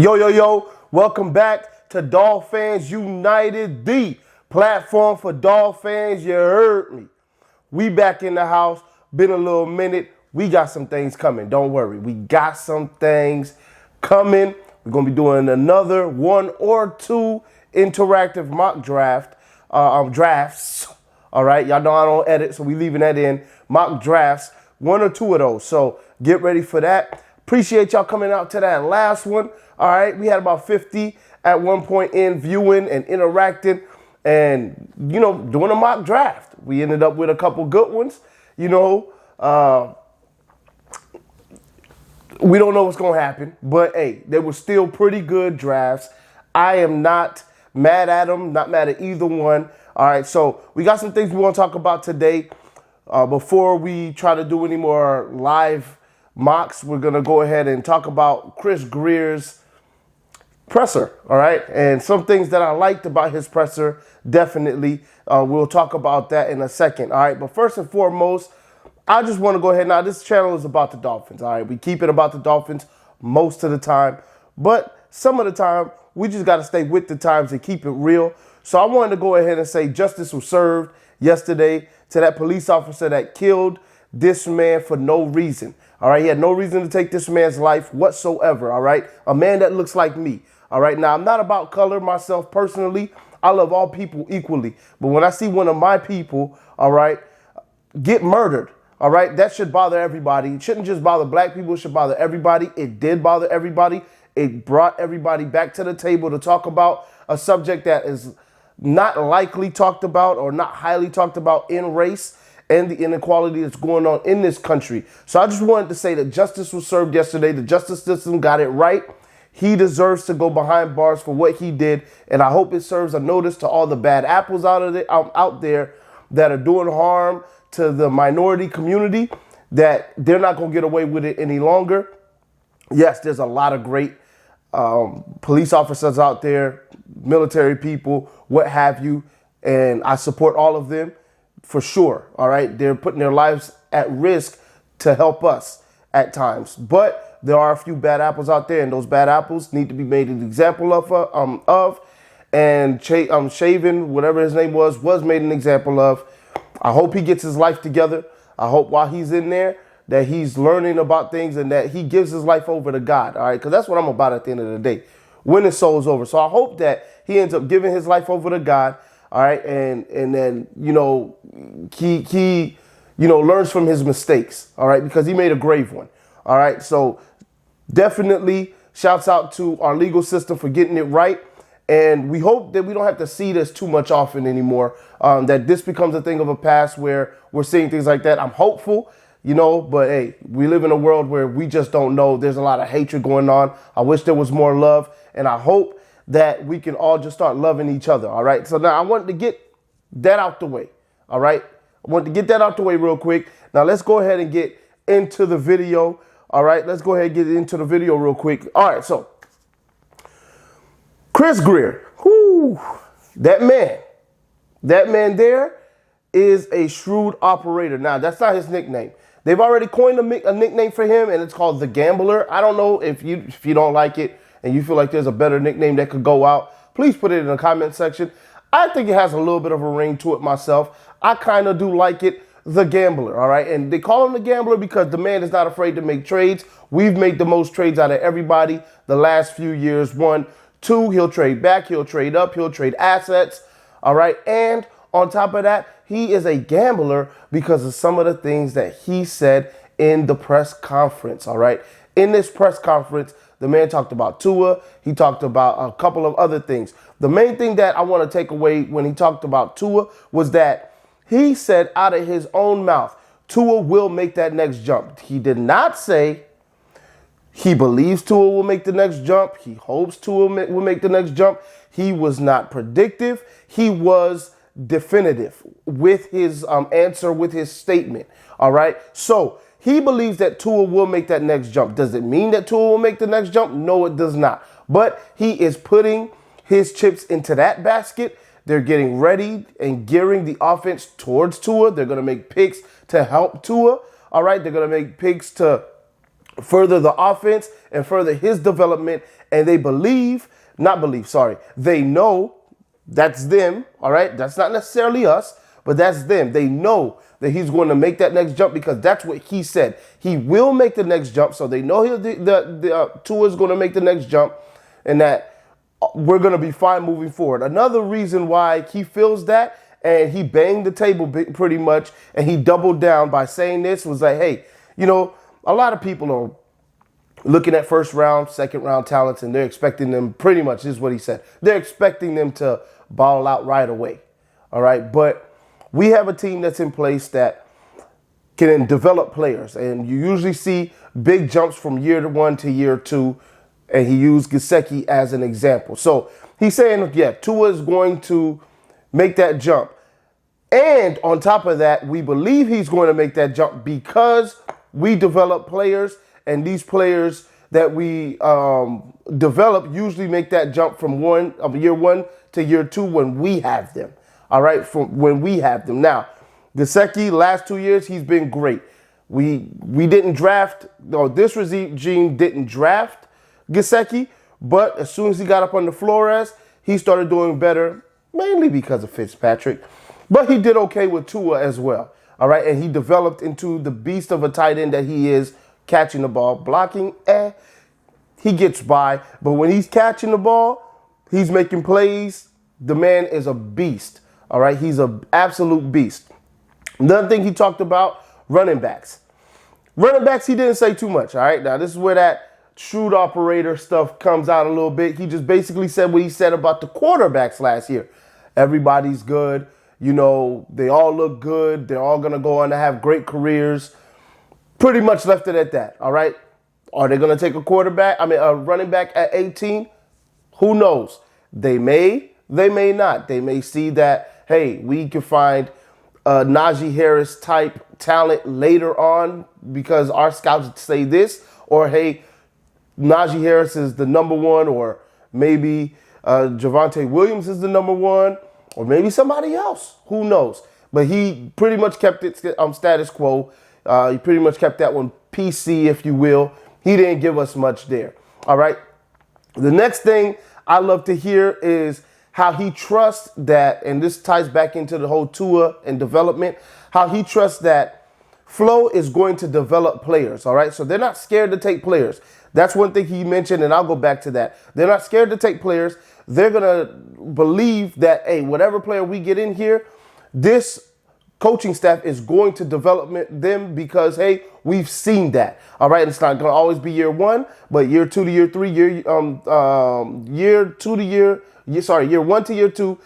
Yo, welcome back to Dolphins United, the platform for Dolphins. You heard me. We back in the house. Been a little minute. We got some things coming. Don't worry. We got some things coming. We're going to be doing another one or two interactive mock drafts. All right. Y'all know I don't edit, so we leaving that in. Mock drafts. One or two of those. So get ready for that. Appreciate y'all coming out to that last one. All right, we had about 50 at one point in viewing and interacting and, doing a mock draft. We ended up with a couple good ones. We don't know what's going to happen, but hey, they were still pretty good drafts. I am not mad at them, not mad at either one. All right, so we got some things we want to talk about today. Before we try to do any more live mocks, we're going to go ahead and talk about Chris Grier's presser, all right? And some things that I liked about his presser, definitely. We'll talk about that in a second, all right? But first and foremost, I just want to go ahead. Now, this channel is about the Dolphins, all right? We keep it about the Dolphins most of the time. But some of the time, we just got to stay with the times and keep it real. So I wanted to go ahead and say justice was served yesterday to that police officer that killed this man for no reason. All right, he had no reason to take this man's life whatsoever. All right, a man that looks like me. All right, now I'm not about color myself personally. I love all people equally. But when I see one of my people, all right, get murdered, all right, that should bother everybody. It shouldn't just bother black people. It should bother everybody. It did bother everybody. It brought everybody back to the table to talk about a subject that is not likely talked about or not highly talked about in race and the inequality that's going on in this country. So I just wanted to say that justice was served yesterday. The justice system got it right. He deserves to go behind bars for what he did. And I hope it serves a notice to all the bad apples out there that are doing harm to the minority community, that they're not going to get away with it any longer. Yes, there's a lot of great police officers out there, military people, what have you. And I support all of them. For sure, all right? They're putting their lives at risk to help us at times. But there are a few bad apples out there, and those bad apples need to be made an example of. And Shaven, whatever his name was made an example of. I hope he gets his life together. I hope while he's in there that he's learning about things and that he gives his life over to God, all right? Because that's what I'm about at the end of the day, when his soul's over. So I hope that he ends up giving his life over to God. All right, and then he learns from his mistakes. All right, because he made a grave one. All right, so definitely shouts out to our legal system for getting it right, and we hope that we don't have to see this too much often anymore. That this becomes a thing of a past where we're seeing things like that. I'm hopeful, but hey, we live in a world where we just don't know. There's a lot of hatred going on. I wish there was more love, and I hope that we can all just start loving each other, all right? So now I wanted to get that out the way, all right? I wanted to get that out the way real quick. Now let's go ahead and get into the video, all right? Let's go ahead and get into the video real quick. All right, so Chris Grier, that man there is a shrewd operator. Now, that's not his nickname. They've already coined a nickname for him, and it's called the Gambler. I don't know if you don't like it, and you feel like there's a better nickname that could go out, please put it in the comment section. I think it has a little bit of a ring to it myself. I kind of do like it, the Gambler, all right? And they call him the Gambler because the man is not afraid to make trades. We've made the most trades out of everybody the last few years. 1, 2, he'll trade back, he'll trade up, he'll trade assets, all right? And on top of that, he is a gambler because of some of the things that he said in the press conference, all right? In this press conference, the man talked about Tua. He talked about a couple of other things. The main thing that I want to take away when he talked about Tua was that he said out of his own mouth, Tua will make that next jump. He did not say he believes Tua will make the next jump. He hopes Tua will make the next jump. He was not predictive. He was definitive with his answer, with his statement. All right. So he believes that Tua will make that next jump. Does it mean that Tua will make the next jump? No, it does not. But he is putting his chips into that basket. They're getting ready and gearing the offense towards Tua. They're going to make picks to help Tua. All right. They're going to make picks to further the offense and further his development. And they they know that's them, all right? That's not necessarily us, but that's them. They know that he's going to make that next jump because that's what he said. He will make the next jump, so they know Tua is going to make the next jump and that we're going to be fine moving forward. Another reason why he feels that, and he banged the table pretty much, and he doubled down by saying this, was like, hey, a lot of people are looking at first round, second round talents, and they're expecting them pretty much, this is what he said, they're expecting them to ball out right away. All right. But we have a team that's in place that can develop players. And you usually see big jumps from year one to year two. And he used Gesicki as an example. So he's saying, yeah, Tua is going to make that jump. And on top of that, we believe he's going to make that jump because we develop players, and these players that we develop usually make that jump from year one to year two when we have them. All right, from when we have them. Now, Gesicki, last 2 years, he's been great. We didn't draft, this regime didn't draft Gesicki, but as soon as he got up under Flores, he started doing better, mainly because of Fitzpatrick. But he did okay with Tua as well. All right, and he developed into the beast of a tight end that he is, catching the ball. Blocking, he gets by. But when he's catching the ball, he's making plays. The man is a beast. All right, he's an absolute beast. Another thing he talked about, running backs. Running backs, he didn't say too much. All right, now this is where that shrewd operator stuff comes out a little bit. He just basically said what he said about the quarterbacks last year. Everybody's good. They all look good. They're all going to go on to have great careers. Pretty much left it at that. All right. Are they going to take a running back at 18? Who knows? They may not. They may see that, hey, we can find a Najee Harris type talent later on because our scouts say this, or hey, Najee Harris is the number one, or maybe Javonte Williams is the number one, or maybe somebody else. Who knows? But he pretty much kept it status quo. He pretty much kept that one PC, if you will. He didn't give us much there. All right. The next thing I love to hear is how he trusts that, and this ties back into the whole Tua and development, how he trusts that Flo is going to develop players. All right. So they're not scared to take players. That's one thing he mentioned, and I'll go back to that. They're not scared to take players. They're going to believe that, hey, whatever player we get in here, this coaching staff is going to develop them because, hey, we've seen that. All right. It's not going to always be year one, but year two to year three, year one to year two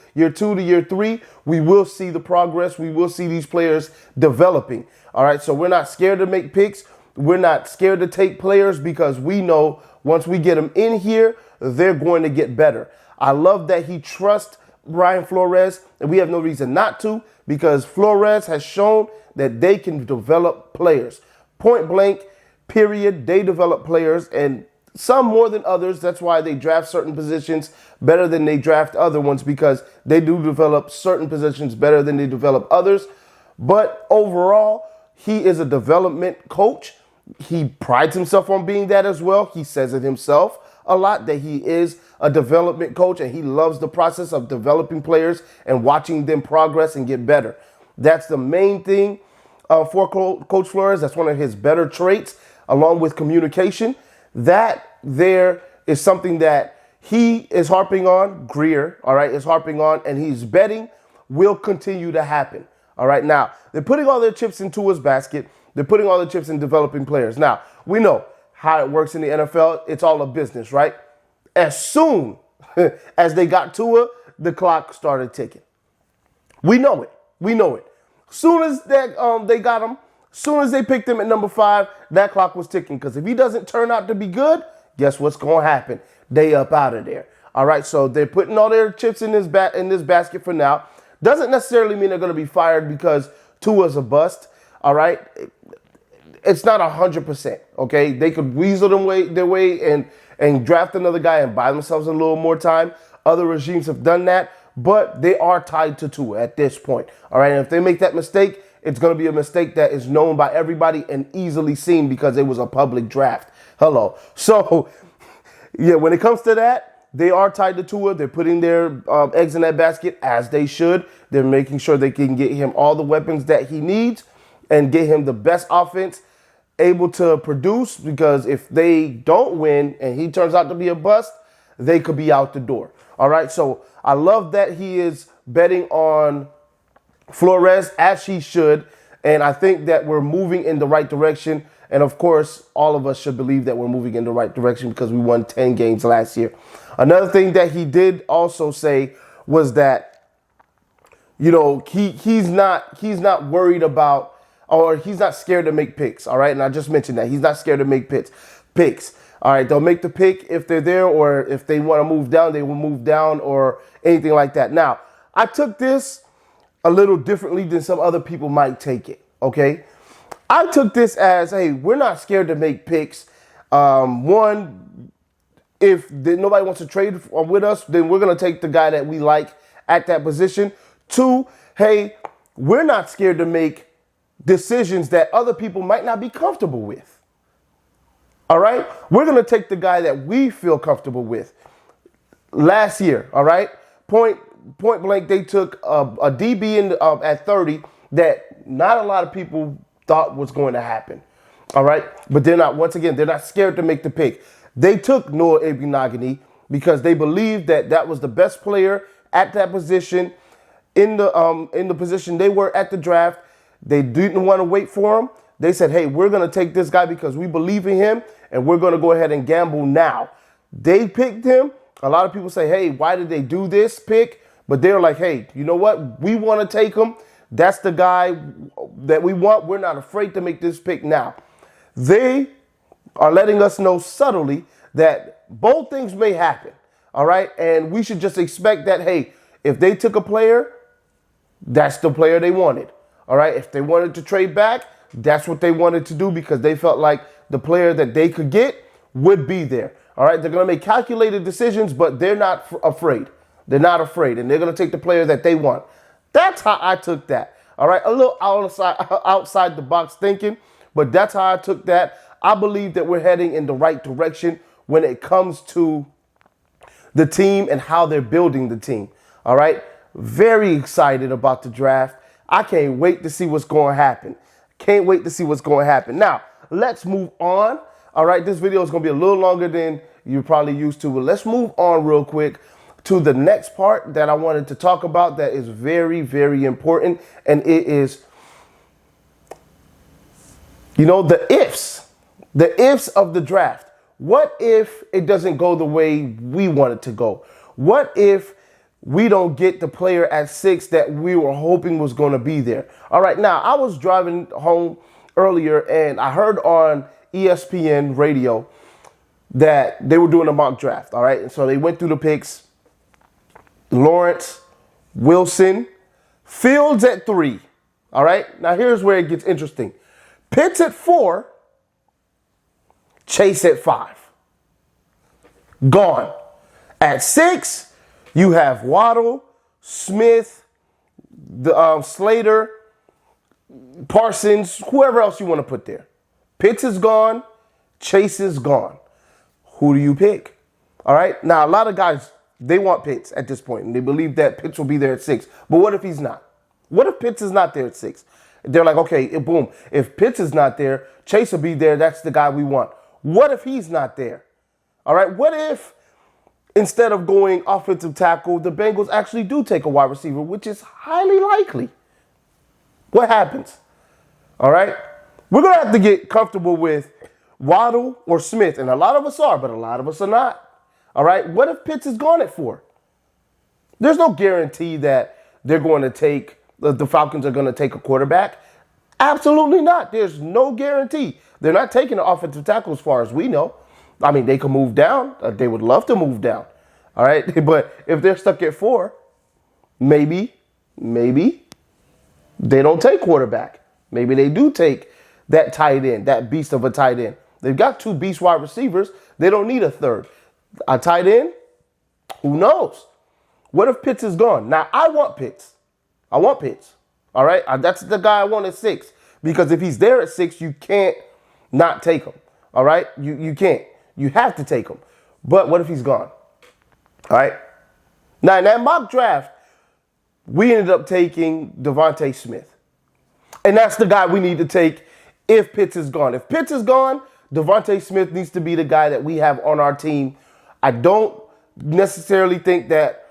to year three, we will see the progress. We will see these players developing. All right. So we're not scared to make picks. We're not scared to take players because we know once we get them in here, they're going to get better. I love that he trusts Brian Flores, and we have no reason not to, because Flores has shown that they can develop players. Point blank, period. They develop players, and some more than others. That's why they draft certain positions better than they draft other ones, because they do develop certain positions better than they develop others. But overall, he is a development coach. He prides himself on being that as well. He says it himself a lot that he is a development coach, and he loves the process of developing players and watching them progress and get better. That's the main thing for Coach Flores. That's one of his better traits, along with communication. That there is something that he is harping on, Grier, all right, is harping on, and he's betting will continue to happen. All right, now, they're putting all their chips into his basket. They're putting all the chips in developing players. Now, we know how it works in the NFL. It's all a business, right? As soon as they got Tua, the clock started ticking. We know it. Soon as they got him, soon as they picked him at number 5, that clock was ticking. Because if he doesn't turn out to be good, guess what's going to happen? They up out of there. All right, so they're putting all their chips in this basket for now. Doesn't necessarily mean they're going to be fired because Tua's a bust. All right, it's not 100%. Okay, they could weasel their way and draft another guy and buy themselves a little more time. Other regimes have done that, but they are tied to Tua at this point. All right, and if they make that mistake it's going to be a mistake that is known by everybody and easily seen because it was a public draft. Hello. So, yeah, when it comes to that, they are tied to Tua. They're putting their eggs in that basket as they should. They're making sure they can get him all the weapons that he needs and get him the best offense able to produce, because if they don't win and he turns out to be a bust, they could be out the door. All right. So I love that he is betting on Flores as he should. And I think that we're moving in the right direction. And of course, all of us should believe that we're moving in the right direction because we won 10 games last year. Another thing that he did also say was that, you know, he's not worried about, or he's not scared to make picks. All right. And I just mentioned that he's not scared to make picks. All right. They'll make the pick if they're there, or if they want to move down, they will move down, or anything like that. Now, I took this a little differently than some other people might take it. Okay. I took this as, hey, we're not scared to make picks. One, if nobody wants to trade with us, then we're going to take the guy that we like at that position. Two, hey, we're not scared to make decisions that other people might not be comfortable with. All right? We're going to take the guy that we feel comfortable with. Last year, all right, point blank, they took a DB at 30 that not a lot of people thought was going to happen. All right? But they're not scared to make the pick. They took Noah Ibnagany because they believed that that was the best player at that position in the position they were at the draft. They didn't want to wait for him. They said, hey, we're going to take this guy because we believe in him, and we're going to go ahead and gamble now. They picked him. A lot of people say, hey, why did they do this pick? But they're like, hey, you know what? We want to take him. That's the guy that we want. We're not afraid to make this pick now. They are letting us know subtly that both things may happen. All right. And we should just expect that, hey, if they took a player, that's the player they wanted. All right. If they wanted to trade back, that's what they wanted to do because they felt like the player that they could get would be there. All right. They're going to make calculated decisions, but they're not afraid. They're not afraid. And they're going to take the player that they want. That's how I took that. All right. A little outside the box thinking, but that's how I took that. I believe that we're heading in the right direction when it comes to the team and how they're building the team. All right. Very excited about the draft. I can't wait to see what's going to happen. Can't wait to see what's going to happen. Now, let's move on. All right. This video is going to be a little longer than you're probably used to, but let's move on real quick to the next part that I wanted to talk about that is very, very important. And it is, you know, the ifs of the draft. What if it doesn't go the way we want it to go? What if we don't get the player at 6 that we were hoping was going to be there? All right. Now, I was driving home earlier and I heard on ESPN radio that they were doing a mock draft. All right. And so they went through the picks. Lawrence, Wilson, Fields at 3. All right. Now, here's where it gets interesting. Pitts at 4. Chase at 5. Gone. At 6, you have Waddle, Smith, Slater, Parsons, whoever else you want to put there. Pitts is gone. Chase is gone. Who do you pick? All right. Now, a lot of guys, they want Pitts at this point, and they believe that Pitts will be there at 6. But what if he's not? What if Pitts is not there at 6? They're like, okay, boom. If Pitts is not there, Chase will be there. That's the guy we want. What if he's not there? All right. What if instead of going offensive tackle, the Bengals actually do take a wide receiver, which is highly likely? What happens? All right. We're going to have to get comfortable with Waddle or Smith. And a lot of us are, but a lot of us are not. All right. What if Pitts is gone at 4? There's no guarantee that they're going to take, the Falcons are going to take a quarterback. Absolutely not. There's no guarantee. They're not taking an offensive tackle as far as we know. I mean, they can move down. They would love to move down. All right. But if they're stuck at 4, maybe they don't take quarterback. Maybe they do take that tight end, that beast of a tight end. They've got 2 beast wide receivers. They don't need a third. A tight end? Who knows? What if Pitts is gone? Now, I want Pitts. All All right, that's the guy I want at 6, because if he's there at 6, you can't not take him. All right, you can't. You have to take him. But what if he's gone? All right. Now in that mock draft, we ended up taking Devontae Smith. And that's the guy we need to take if Pitts is gone. If Pitts is gone, Devontae Smith needs to be the guy that we have on our team. I don't necessarily think that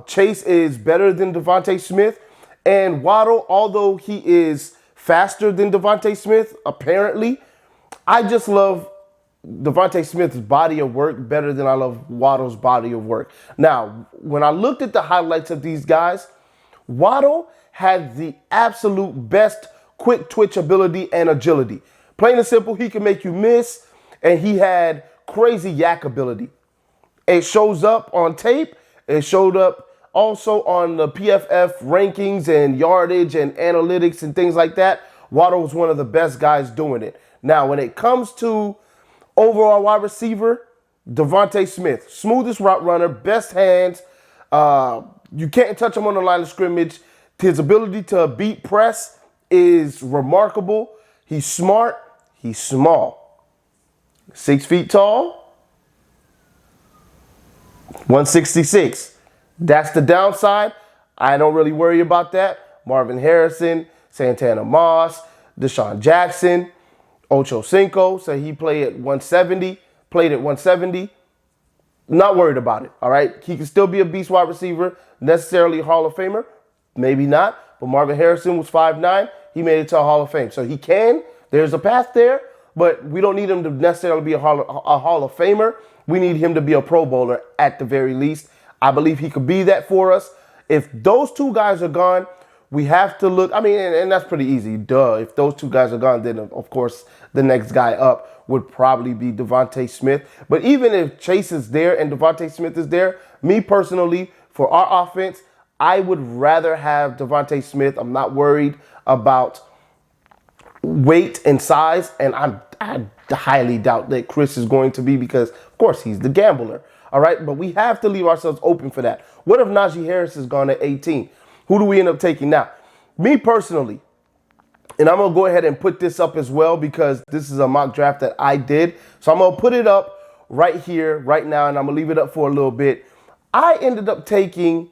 Chase is better than Devontae Smith. And Waddle, although he is faster than Devontae Smith, apparently, I just love Devontae Smith's body of work better than I love Waddle's body of work. Now, when I looked at the highlights of these guys, Waddle had the absolute best quick twitch ability and agility. Plain and simple, he can make you miss, and he had crazy yak ability. It shows up on tape. It showed up also on the PFF rankings and yardage and analytics and things like that. Waddle was one of the best guys doing it. Now, when it comes to overall wide receiver, Devontae Smith, smoothest route runner, best hands. You can't touch him on the line of scrimmage. His ability to beat press is remarkable. He's smart. He's small. 6 feet tall. 166. That's the downside. I don't really worry about that. Marvin Harrison, Santana Moss, Deshaun Jackson, Ocho Cinco, so he played at 170. Not worried about it, all right? He can still be a beast wide receiver, necessarily a Hall of Famer. Maybe not, but Marvin Harrison was 5'9". He made it to a Hall of Fame. So he can. There's a path there, but we don't need him to necessarily be a Hall of Famer. We need him to be a Pro Bowler at the very least. I believe he could be that for us. If those two guys are gone, we have to look. I mean, and that's pretty easy. Duh. If those two guys are gone, then, of course, the next guy up would probably be Devontae Smith. But even if Chase is there and Devontae Smith is there, me personally, for our offense, I would rather have Devontae Smith. I'm not worried about weight and size, and I highly doubt that Chris is going to be, because, of course, he's the gambler. All right, but we have to leave ourselves open for that. What if Najee Harris is gone at 18? Who do we end up taking now? Me personally, and I'm going to go ahead and put this up as well, because this is a mock draft that I did. So I'm going to put it up right here, right now, and I'm going to leave it up for a little bit. I ended up taking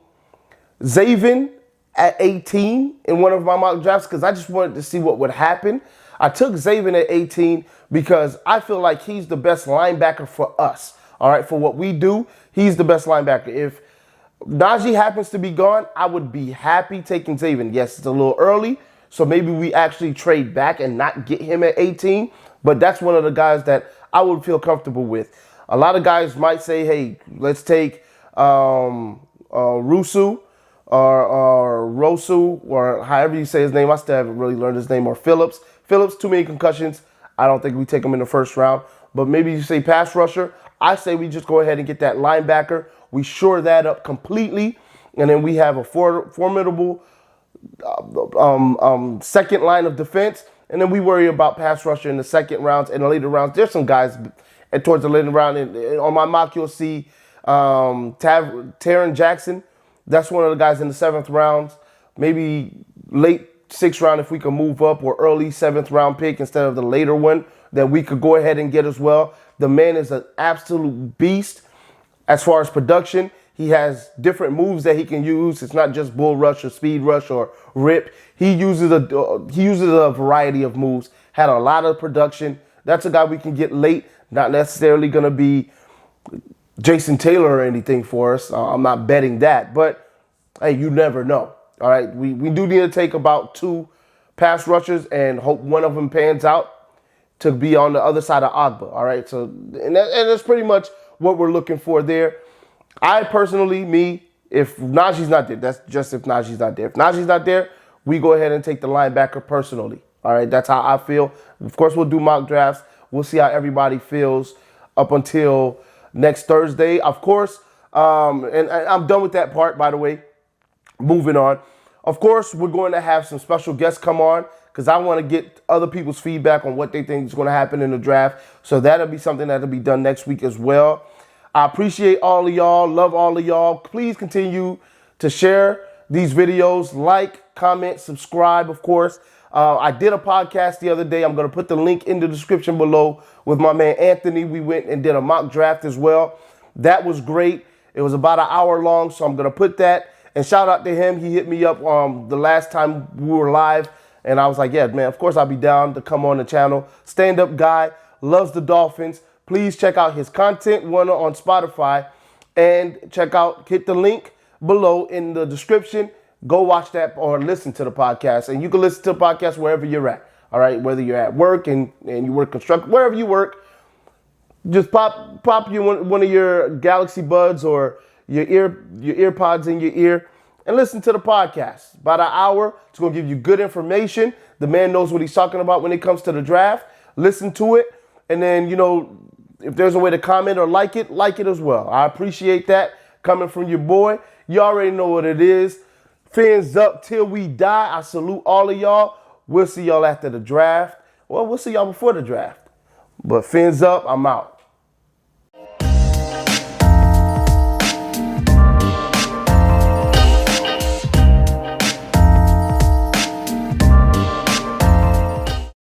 Zaven at 18 in one of my mock drafts because I just wanted to see what would happen. I took Zaven at 18 because I feel like he's the best linebacker for us. All right, for what we do, he's the best linebacker. If Najee happens to be gone, I would be happy taking Zaven. Yes, it's a little early, so maybe we actually trade back and not get him at 18, but that's one of the guys that I would feel comfortable with. A lot of guys might say, hey, let's take Rusu or Rosu, or however you say his name. I still haven't really learned his name. Or Phillips. Phillips, too many concussions. I don't think we take him in the first round. But maybe you say pass rusher. I say we just go ahead and get that linebacker. We shore that up completely. And then we have a formidable second line of defense. And then we worry about pass rusher in the second rounds and the later rounds. There's some guys towards the later round. And on my mock, you'll see Taron Jackson. That's one of the guys in the 7th rounds. Maybe late 6th round if we can move up, or early 7th round pick instead of the later one that we could go ahead and get as well. The man is an absolute beast as far as production. He has different moves that he can use. It's not just bull rush or speed rush or rip. He uses a variety of moves. Had a lot of production. That's a guy we can get late. Not necessarily going to be Jason Taylor or anything for us. I'm not betting that. But, hey, you never know. All right, we do need to take about 2 pass rushers and hope one of them pans out to be on the other side of Agba. All right, so and that's pretty much what we're looking for there. I personally, if Najee's not there, that's just if Najee's not there. If Najee's not there, we go ahead and take the linebacker personally. All right, that's how I feel. Of course, we'll do mock drafts. We'll see how everybody feels up until next Thursday. Of course, and I'm done with that part, by the way. Moving on. Of course, we're going to have some special guests come on because I want to get other people's feedback on what they think is going to happen in the draft. So that'll be something that'll be done next week as well. I appreciate all of y'all. Love all of y'all. Please continue to share these videos. Like, comment, subscribe, of course. I did a podcast the other day. I'm going to put the link in the description below with my man Anthony. We went and did a mock draft as well. That was great. It was about an hour long, so I'm going to put that. And shout out to him. He hit me up the last time we were live. And I was like, yeah, man, of course I'll be down to come on the channel. Stand-up guy, loves the Dolphins. Please check out his content, one on Spotify. And hit the link below in the description. Go watch that or listen to the podcast. And you can listen to the podcast wherever you're at. All right, whether you're at work and you work construction, wherever you work, just pop you one of your Galaxy Buds or your ear pods in your ear and listen to the podcast. About an hour. It's going to give you good information. The man knows what he's talking about when it comes to the draft. Listen to it. And then, if there's a way to comment or like it as well. I appreciate that coming from your boy. You already know what it is. Fins up till we die. I salute all of y'all. We'll see y'all after the draft. Well, we'll see y'all before the draft. But fins up, I'm out.